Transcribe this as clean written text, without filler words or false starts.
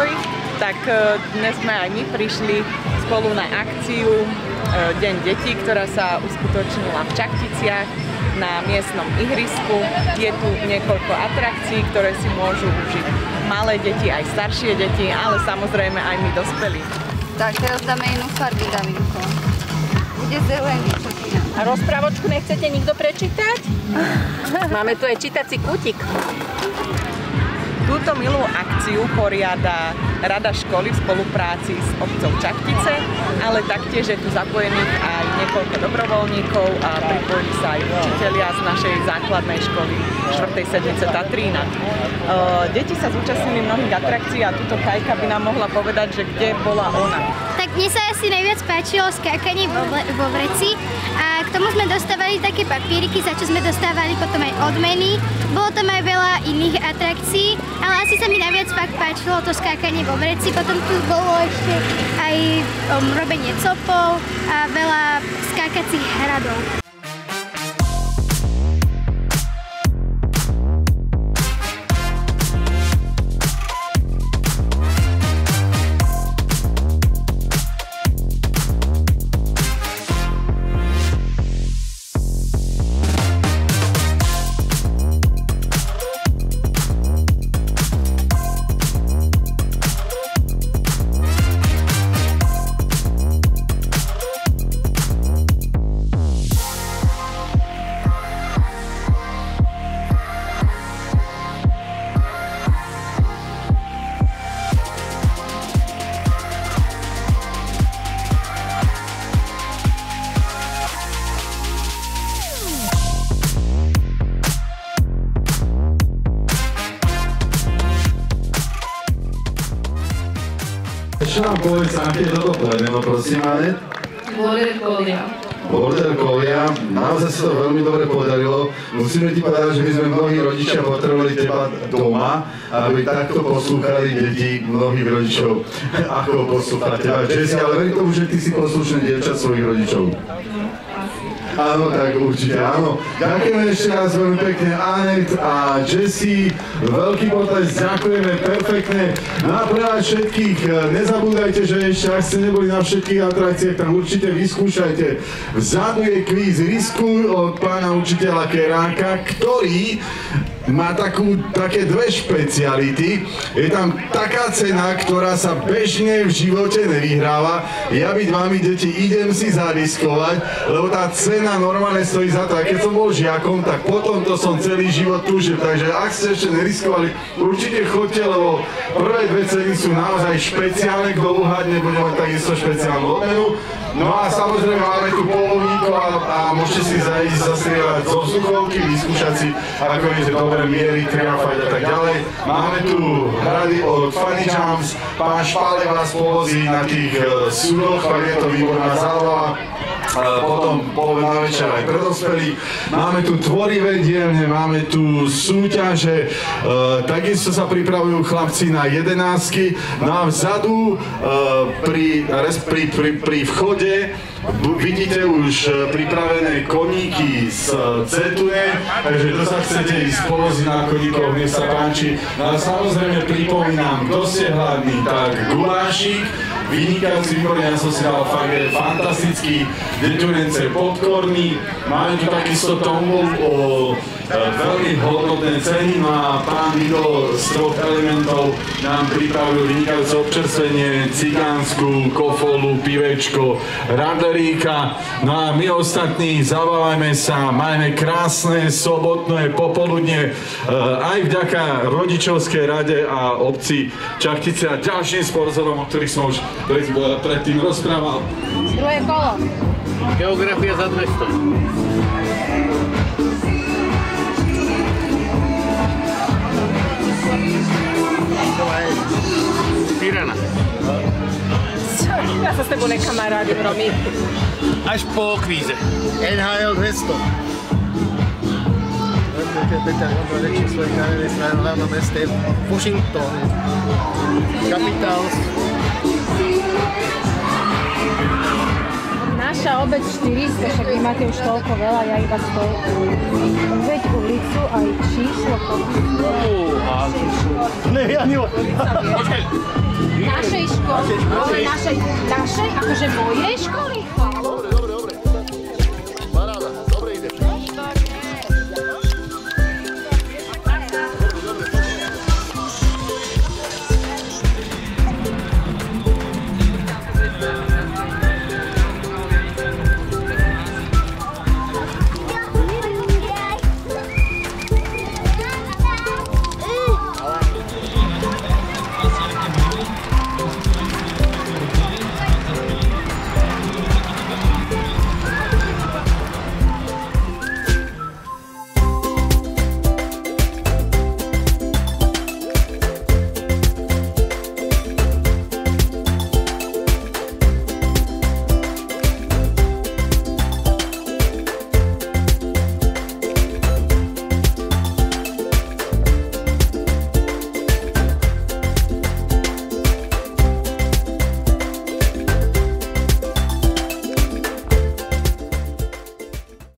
Ahoj, tak dnes sme aj my prišli spolu na akciu Deň detí, ktorá sa uskutočnila v Čachticiach na miestnom ihrisku. Je tu niekoľko atrakcií, ktoré si môžu užiť malé deti, aj staršie deti, ale samozrejme aj my dospelí. Tak teraz dáme inú farbu, Davinko. Bude zelený, čo ty nám. A rozprávočku nechcete nikto prečítať? Máme tu aj čítací kútik. Túto milú akciu poriada Rada školy v spolupráci s obcov Čachtice, ale taktiež je tu zapojených aj niekoľko dobrovoľníkov a pripojili sa aj učitelia z našej základnej školy 4. sedmice Tatrína. Deti sa zúčastnili mnohých atrakcií a tuto Kajka by nám mohla povedať, že kde bola ona. Tak mne sa asi najviac páčilo skákanie vo vreci a k tomu sme dostávali také papíriky, za čo sme dostávali potom aj odmeny. Bolo tam aj veľa iných atrakcií, ale asi sa mi najviac fakt páčilo to skákanie vo vreci. Potom tu bolo ešte aj robenie copov a veľa skákacích hradov. Čo nám povedz, aké je toto plemeno, prosím, Anet? Border Collie. Border Collie, naozaj sa to veľmi dobre podarilo. Musíme ti povedať, že my sme mnohí rodičia potrebovali teba doma, aby takto poslúchali deti mnohých rodičov, ako poslúcha teba Jessie, ale verím tomu, že ty si poslušné dievča svojich rodičov. Áno, tak určite, áno. Ďakujeme ešte raz veľmi pekne Anet a Jessie. Veľký potlesk, ďakujeme perfektne. Na práve všetkých, nezabúdajte, že ešte ak ste neboli na všetkých atrakciách, tak určite vyskúšajte. Vzadu je kvíz Riskuj od pána učiteľa Keráka, ktorý má také dve špeciality. Je tam taká cena, ktorá sa bežne v živote nevyhráva. Ja byť vami, deti, idem si zariskovať, lebo tá cena normálne stojí za to. A keď som bol žiakom, tak potom to som celý život túžil. Takže ak ste ešte neriskovali, určite choďte, lebo prvé dve ceny sú naozaj špeciálne. Kto uhádne, bude mať takisto špeciálnu odmenu. No a samozrejme máme tu polovníkov a môžete si zajsť zastrieľať zo vzduchovky, vyskúšať si, ako je dobre miery, triafať a tak ďalej. Máme tu hrady od Funny Jumps, pán Špále vás povozí na tých súdoch, tak je to výborná zábava. Potom na večer aj pre dospelých. Máme tu tvorivé dielne, máme tu súťaže, takisto sa pripravujú chlapci na 11-ky. No a vzadu pri vchode vidíte už pripravené koníky z Cetune, takže kto sa chcete ísť povoziť na koníkoch, nech sa páči. No a samozrejme pripomínam, kto ste hladný, tak gulášik, vynikajúci výborný, ja som si dal fakt fantastický deťurence popcorny. Máme tu takisto tomu o veľmi hodnotné ceny, no a pán Vido z Troch elementov nám pripravil vynikajúce občerstvenie, cigánsku, kofolu, pivečko, radleríka. No a my ostatní zabávajme sa, majme krásne sobotné popoludne aj vďaka rodičovskej rade a obci Čachtice a ďalším sponzorom, o ktorých som už predtým rozprával. Druhé kolo. Geografia za 200. Tirana. Ja sa s tebou nekamarádim, Romy. Až po kvíze. NHL 200. Peter Gondor rečí v svojej kariére v hlavnom meste Washington. Capitals. Náš Naša obec 400, však vy máte už toľko veľa, ja iba 100. Uveď ulicu aj číslo. Ne, ja nie. Našej školy. Našej, akože mojej školy?